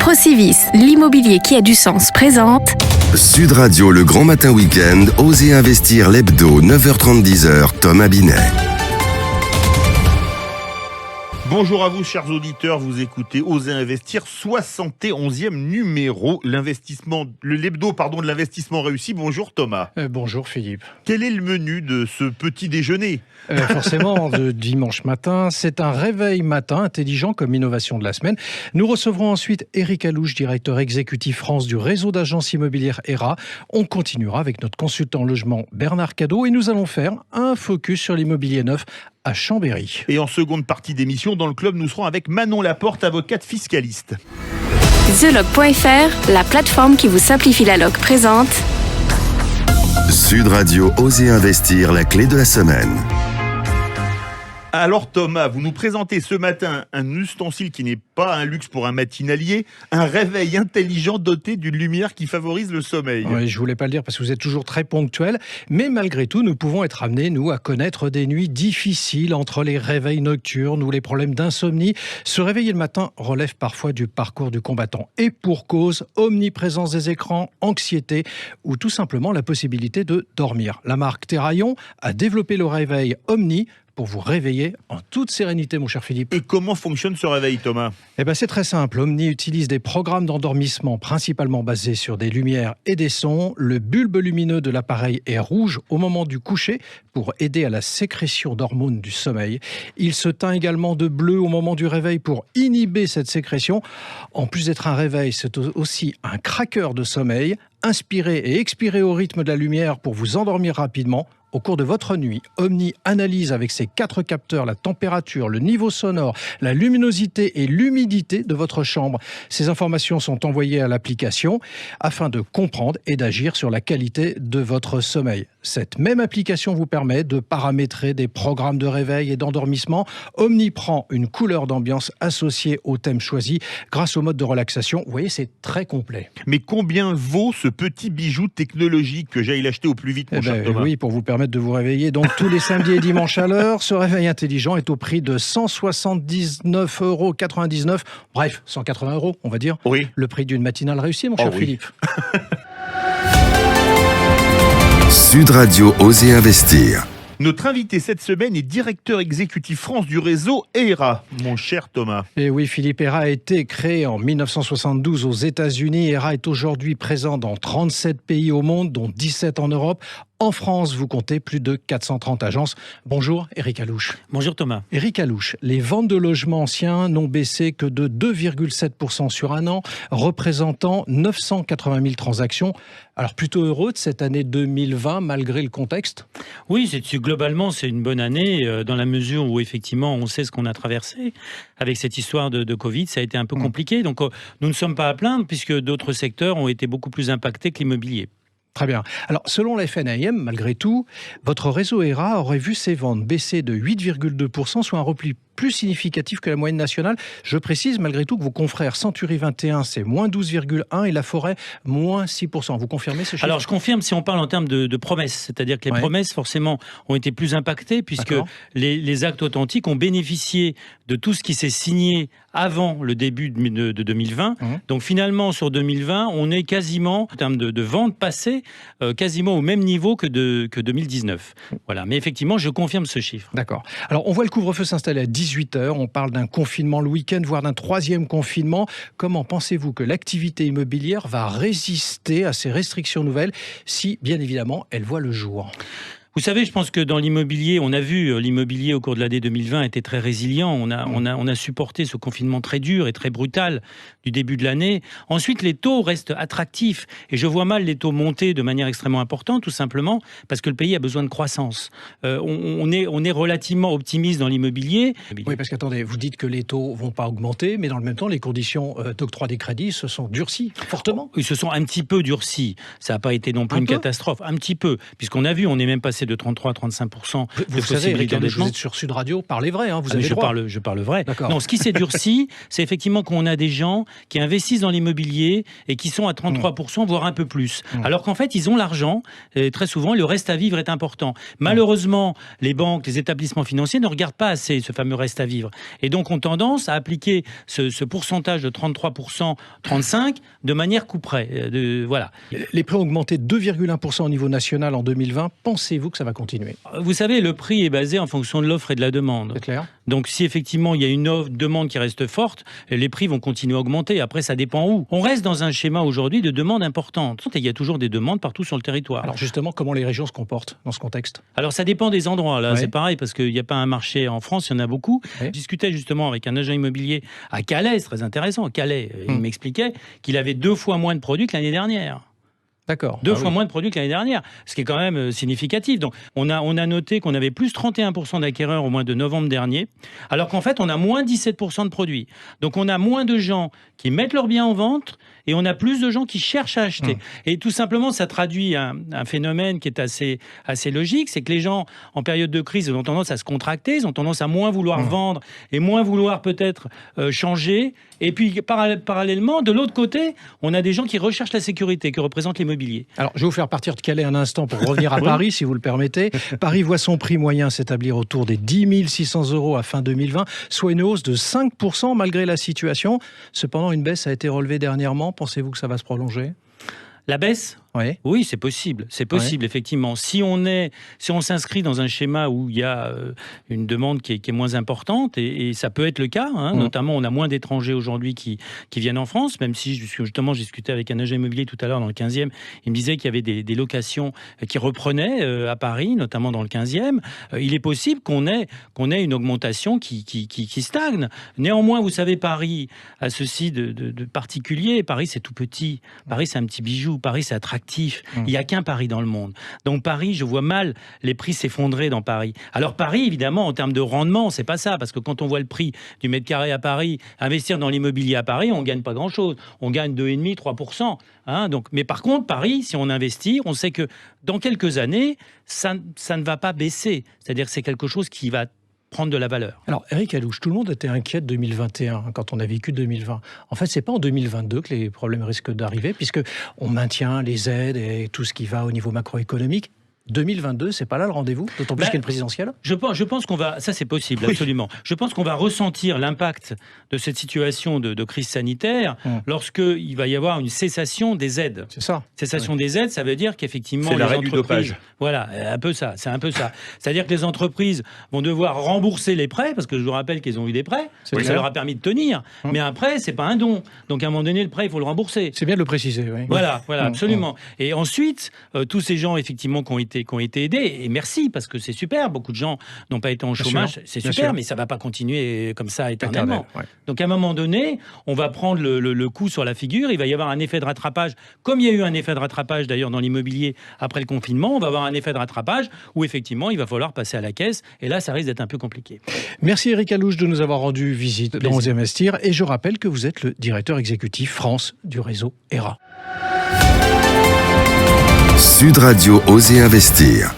Procivis, l'immobilier qui a du sens présente Sud Radio, le grand matin week-end, Osez investir l'hebdo, 9h30-10h, Thomas Binet. Bonjour à vous, chers auditeurs, vous écoutez Osez investir, 71e numéro, l'hebdo de l'investissement réussi. Bonjour Thomas. Bonjour Philippe. Quel est le menu de ce petit déjeuner ? Forcément, de dimanche matin, c'est un réveil matin intelligent comme innovation de la semaine. Nous recevrons ensuite Éric Alouche, directeur exécutif France du réseau d'agences immobilières ERA. On continuera avec notre consultant logement Bernard Cadot et nous allons faire un focus sur l'immobilier neuf à Chambéry. Et en seconde partie d'émission, dans le club, nous serons avec Manon Laporte, avocate fiscaliste. TheLoc.fr, la plateforme qui vous simplifie la loc présente Sud Radio, Osez investir, la clé de la semaine. Alors Thomas, vous nous présentez ce matin un ustensile qui n'est pas un luxe pour un matinalier, un réveil intelligent doté d'une lumière qui favorise le sommeil. Oui, je voulais pas le dire parce que vous êtes toujours très ponctuel, mais malgré tout, nous pouvons être amenés, nous, à connaître des nuits difficiles entre les réveils nocturnes ou les problèmes d'insomnie. Se réveiller le matin relève parfois du parcours du combattant. Et pour cause, omniprésence des écrans, anxiété ou tout simplement la possibilité de dormir. La marque Terraillon a développé le réveil Omni pour vous réveiller en toute sérénité, mon cher Philippe. Et comment fonctionne ce réveil, Thomas ? C'est très simple. Omni utilise des programmes d'endormissement principalement basés sur des lumières et des sons. Le bulbe lumineux de l'appareil est rouge au moment du coucher pour aider à la sécrétion d'hormones du sommeil. Il se teint également de bleu au moment du réveil pour inhiber cette sécrétion. En plus d'être un réveil, c'est aussi un craqueur de sommeil. Inspirez et expirez au rythme de la lumière pour vous endormir rapidement. Au cours de votre nuit, Omni analyse avec ses 4 capteurs la température, le niveau sonore, la luminosité et l'humidité de votre chambre. Ces informations sont envoyées à l'application afin de comprendre et d'agir sur la qualité de votre sommeil. Cette même application vous permet de paramétrer des programmes de réveil et d'endormissement. Omni prend une couleur d'ambiance associée au thème choisi grâce au mode de relaxation. Vous voyez, c'est très complet. Mais combien vaut ce petit bijou technologique que j'aille l'acheter au plus vite, mon cher Thomas ? Oui, pour vous permettre de vous réveiller donc tous les samedis et dimanches à l'heure. Ce réveil intelligent est au prix de 179,99 €. Bref, 180 €, on va dire. Oui. Le prix d'une matinale réussie, mon cher Philippe. Sud Radio, Osez investir. Notre invité cette semaine est directeur exécutif France du réseau ERA, mon cher Thomas. Et oui, Philippe, ERA a été créé en 1972 aux États-Unis. ERA est aujourd'hui présent dans 37 pays au monde, dont 17 en Europe. En France, vous comptez plus de 430 agences. Bonjour, Éric Alouche. Bonjour Thomas. Éric Alouche, les ventes de logements anciens n'ont baissé que de 2,7% sur un an, représentant 980 000 transactions. Alors plutôt heureux de cette année 2020, malgré le contexte ? Oui, globalement, c'est une bonne année, dans la mesure où effectivement, on sait ce qu'on a traversé. Avec cette histoire de Covid, ça a été un peu compliqué. Donc nous ne sommes pas à plaindre, puisque d'autres secteurs ont été beaucoup plus impactés que l'immobilier. Très bien. Alors, selon la FNAIM, malgré tout, votre réseau ERA aurait vu ses ventes baisser de 8,2%, soit un repli plus significatif que la moyenne nationale. Je précise malgré tout que vos confrères Century 21, c'est moins 12,1 et La Forêt, moins 6%. Vous confirmez ce chiffre ? Alors, je confirme si on parle en termes de promesses. C'est-à-dire que les promesses, forcément, ont été plus impactées puisque les actes authentiques ont bénéficié de tout ce qui s'est signé avant le début de 2020. Donc, finalement, sur 2020, on est quasiment, en termes de ventes passées, quasiment au même niveau que 2019. Voilà. Mais effectivement, je confirme ce chiffre. D'accord. Alors, on voit le couvre-feu s'installer à 18h. On parle d'un confinement le week-end, voire d'un 3e confinement. Comment pensez-vous que l'activité immobilière va résister à ces restrictions nouvelles si, bien évidemment, elle voit le jour ? Vous savez, je pense que dans l'immobilier, on a vu l'immobilier au cours de l'année 2020 était très résilient. On a supporté ce confinement très dur et très brutal du début de l'année. Ensuite, les taux restent attractifs. Et je vois mal les taux monter de manière extrêmement importante, tout simplement parce que le pays a besoin de croissance. On est relativement optimiste dans l'immobilier. Oui, parce qu'attendez, vous dites que les taux vont pas augmenter, mais dans le même temps, les conditions d'octroi des crédits se sont durcies fortement. Ils se sont un petit peu durcis. Ça n'a pas été non plus une catastrophe. Un petit peu. Puisqu'on a vu, on est même passé de 33 à 35% de Vous savez, possibilité Eric Allouche, d'endettement. vous êtes sur Sud Radio, parlez vrai, hein, vous avez je le droit. parle vrai. D'accord. Non, ce qui s'est durci, c'est effectivement qu'on a des gens qui investissent dans l'immobilier et qui sont à 33%, voire un peu plus. Alors qu'en fait, ils ont l'argent, et très souvent, le reste à vivre est important. Malheureusement, les banques, les établissements financiers ne regardent pas assez ce fameux reste à vivre. Et donc, ont tendance à appliquer ce pourcentage de 33%, 35% de manière couperet. Voilà. Les prix ont augmenté de 2,1% au niveau national en 2020. Pensez-vous que ça va continuer? Vous savez, le prix est basé en fonction de l'offre et de la demande. C'est clair. Donc, si effectivement il y a une demande qui reste forte, les prix vont continuer à augmenter. Après, ça dépend où. On reste dans un schéma aujourd'hui de demande importante. Et il y a toujours des demandes partout sur le territoire. Alors justement, comment les régions se comportent dans ce contexte? Alors, ça dépend des endroits. Là, Ouais. c'est pareil parce qu'il n'y a pas un marché en France, il y en a beaucoup. Ouais. Je discutais justement avec un agent immobilier à Calais, c'est très intéressant. Calais, il m'expliquait qu'il avait 2 fois moins de produits que l'année dernière. D'accord. 2 fois moins de produits que l'année dernière, ce qui est quand même significatif. Donc, on a noté qu'on avait plus 31% d'acquéreurs au mois de novembre dernier, alors qu'en fait, on a moins 17% de produits. Donc, on a moins de gens qui mettent leurs biens en vente et on a plus de gens qui cherchent à acheter. Et tout simplement, ça traduit un phénomène qui est assez logique, c'est que les gens, en période de crise, ils ont tendance à se contracter, ils ont tendance à moins vouloir vendre et moins vouloir peut-être changer. Et puis, parallèlement, de l'autre côté, on a des gens qui recherchent la sécurité, que représente l'immobilier. Alors, je vais vous faire partir de Calais un instant pour revenir à Paris, si vous le permettez. Paris voit son prix moyen s'établir autour des 10 600 € à fin 2020, soit une hausse de 5% malgré la situation. Cependant, une baisse a été relevée dernièrement. Pensez-vous que ça va se prolonger? La baisse ? Oui. Oui, c'est possible, effectivement. Si on s'inscrit dans un schéma où il y a une demande qui est moins importante, et ça peut être le cas, notamment on a moins d'étrangers aujourd'hui qui viennent en France, même si justement j'ai discuté avec un agent immobilier tout à l'heure dans le 15e, il me disait qu'il y avait des locations qui reprenaient à Paris, notamment dans le 15e. Il est possible qu'on ait une augmentation qui stagne. Néanmoins, vous savez, Paris a ceci de particulier. Paris, c'est tout petit. Paris, c'est un petit bijou. Paris, c'est attractif. Il n'y a qu'un Paris dans le monde. Donc Paris, je vois mal les prix s'effondrer dans Paris. Alors Paris, évidemment, en termes de rendement, c'est pas ça, parce que quand on voit le prix du mètre carré à Paris, investir dans l'immobilier à Paris, on gagne pas grand-chose. On gagne 2,5-3%. Donc, mais par contre, Paris, si on investit, on sait que dans quelques années, ça ne va pas baisser. C'est-à-dire que c'est quelque chose qui va prendre de la valeur. Alors, Eric Allouche, tout le monde était inquiet de 2021 quand on a vécu 2020. En fait, c'est pas en 2022 que les problèmes risquent d'arriver, puisque on maintient les aides et tout ce qui va au niveau macroéconomique. 2022, c'est pas là le rendez-vous, d'autant plus qu'il y a une présidentielle. Je pense qu'on va, ça c'est possible, absolument. Je pense qu'on va ressentir l'impact de cette situation de crise sanitaire lorsqu'il va y avoir une cessation des aides. C'est ça. Cessation des aides, ça veut dire qu'effectivement c'est les l'arrêt du entreprises, dopage. Voilà, un peu ça, c'est un peu ça. C'est-à-dire que les entreprises vont devoir rembourser les prêts, parce que je vous rappelle qu'ils ont eu des prêts, ça leur a permis de tenir, mais un prêt, c'est pas un don. Donc à un moment donné, le prêt, il faut le rembourser. C'est bien de le préciser, oui. Voilà, absolument. Et ensuite, tous ces gens, effectivement, qui ont été aidés, et merci, parce que c'est super, beaucoup de gens n'ont pas été en chômage, c'est super, mais ça ne va pas continuer comme ça éternellement. Donc, à un moment donné, on va prendre le coup sur la figure, il va y avoir un effet de rattrapage, comme il y a eu un effet de rattrapage, d'ailleurs, dans l'immobilier après le confinement, on va avoir un effet de rattrapage où, effectivement, il va falloir passer à la caisse, et là, ça risque d'être un peu compliqué. Merci Eric Allouche de nous avoir rendu visite dans Osez Investir, et je rappelle que vous êtes le directeur exécutif France du réseau ERA. Sud Radio Osez Investir.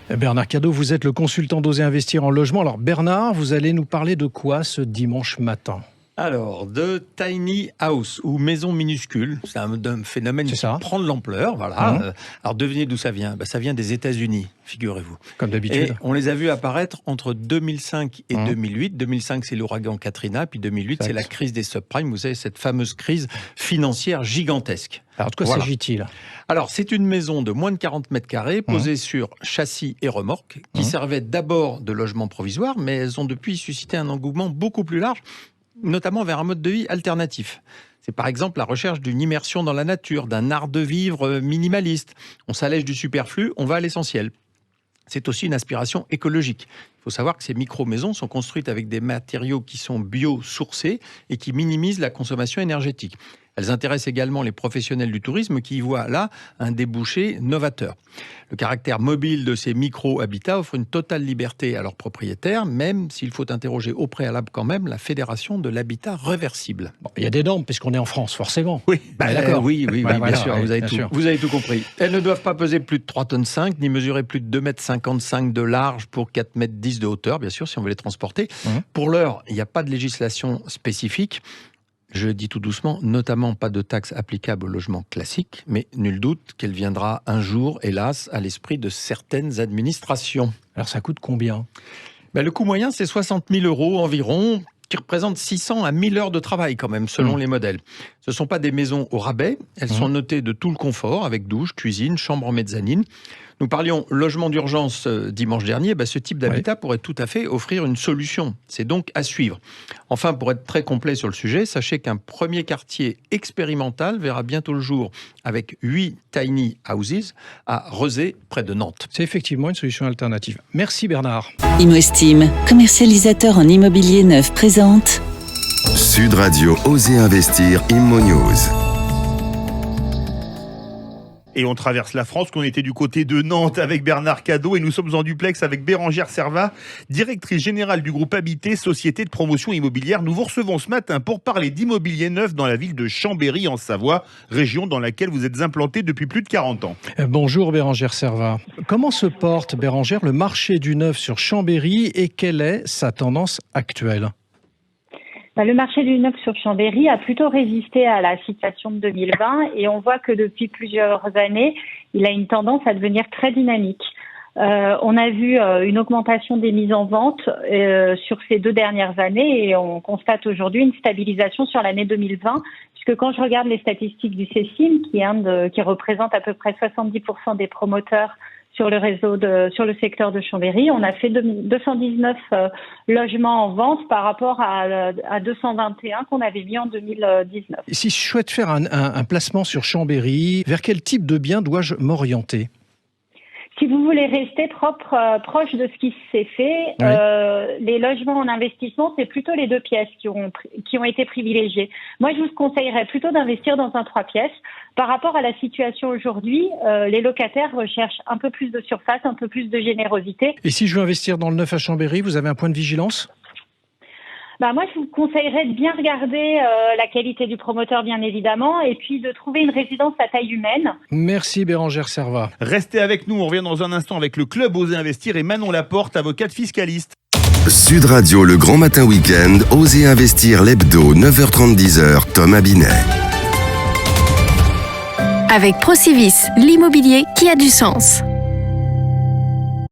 Bernard Cadot, vous êtes le consultant d'Osez Investir en logement. Alors Bernard, vous allez nous parler de quoi ce dimanche matin ? Alors, de tiny house ou maison minuscule, c'est un phénomène qui prend de l'ampleur. Voilà. Alors, devinez d'où ça vient. Ça vient des États-Unis, figurez-vous. Comme d'habitude. Et on les a vus apparaître entre 2005 et 2008. 2005, c'est l'ouragan Katrina, puis 2008, c'est la crise des subprimes. Vous savez, cette fameuse crise financière gigantesque. Alors, de quoi s'agit-il ? Alors, c'est une maison de moins de 40 mètres carrés, posée sur châssis et remorque, qui servait d'abord de logement provisoire, mais elles ont depuis suscité un engouement beaucoup plus large, notamment vers un mode de vie alternatif. C'est par exemple la recherche d'une immersion dans la nature, d'un art de vivre minimaliste. On s'allège du superflu, on va à l'essentiel. C'est aussi une aspiration écologique. Il faut savoir que ces micro-maisons sont construites avec des matériaux qui sont bio-sourcés et qui minimisent la consommation énergétique. Elles intéressent également les professionnels du tourisme qui y voient là un débouché novateur. Le caractère mobile de ces micro-habitats offre une totale liberté à leurs propriétaires, même s'il faut interroger au préalable quand même la Fédération de l'habitat réversible. Bon, il y a des normes, puisqu'on est en France, forcément. Oui, d'accord. Oui, voilà, bien sûr, vous avez bien tout. sûr. Vous avez tout compris. Elles ne doivent pas peser plus de 3,5 tonnes, ni mesurer plus de 2,55 m de large pour 4,10 m de hauteur, bien sûr, si on veut les transporter. Pour l'heure, il n'y a pas de législation spécifique. Je dis tout doucement, notamment pas de taxe applicable au logement classique, mais nul doute qu'elle viendra un jour, hélas, à l'esprit de certaines administrations. Alors ça coûte combien ? Le coût moyen, c'est 60 000 € environ, qui représente 600 à 1000 heures de travail quand même, selon les modèles. Ce ne sont pas des maisons au rabais, elles sont notées de tout le confort, avec douche, cuisine, chambre en mezzanine. Nous parlions logement d'urgence dimanche dernier, ce type d'habitat pourrait tout à fait offrir une solution. C'est donc à suivre. Enfin, pour être très complet sur le sujet, sachez qu'un premier quartier expérimental verra bientôt le jour avec 8 tiny houses à Rezé, près de Nantes. C'est effectivement une solution alternative. Merci Bernard. ImoEstime, commercialisateur en immobilier neuf, présente Sud Radio Oser Investir Immo News. Et on traverse la France, qu'on était du côté de Nantes avec Bernard Cadot et nous sommes en duplex avec Bérangère Servat, directrice générale du groupe Habité, société de promotion immobilière. Nous vous recevons ce matin pour parler d'immobilier neuf dans la ville de Chambéry en Savoie, région dans laquelle vous êtes implantée depuis plus de 40 ans. Bonjour Bérangère Servat. Comment se porte, Bérangère, le marché du neuf sur Chambéry et quelle est sa tendance actuelle ? Le marché du neuf sur Chambéry a plutôt résisté à la situation de 2020 et on voit que depuis plusieurs années, il a une tendance à devenir très dynamique. On a vu une augmentation des mises en vente sur ces 2 dernières années et on constate aujourd'hui une stabilisation sur l'année 2020 puisque quand je regarde les statistiques du CECIM qui représente à peu près 70% des promoteurs sur le réseau sur le secteur de Chambéry, on a fait 219 logements en vente par rapport à 221 qu'on avait mis en 2019. Si je souhaite faire un placement sur Chambéry, vers quel type de bien dois-je m'orienter ? Si vous voulez rester proche de ce qui s'est fait, les logements en investissement, c'est plutôt les 2 pièces qui ont été privilégiés. Moi, je vous conseillerais plutôt d'investir dans un 3 pièces. Par rapport à la situation aujourd'hui, les locataires recherchent un peu plus de surface, un peu plus de générosité. Et si je veux investir dans le neuf à Chambéry, vous avez un point de vigilance ? Moi, je vous conseillerais de bien regarder la qualité du promoteur, bien évidemment, et puis de trouver une résidence à taille humaine. Merci Bérangère Servat. Restez avec nous, on revient dans un instant avec le club Oser Investir et Manon Laporte, avocate fiscaliste. Sud Radio, le grand matin week-end, Oser Investir l'hebdo, 9h30-10h, Thomas Binet. Avec Procivis, l'immobilier qui a du sens.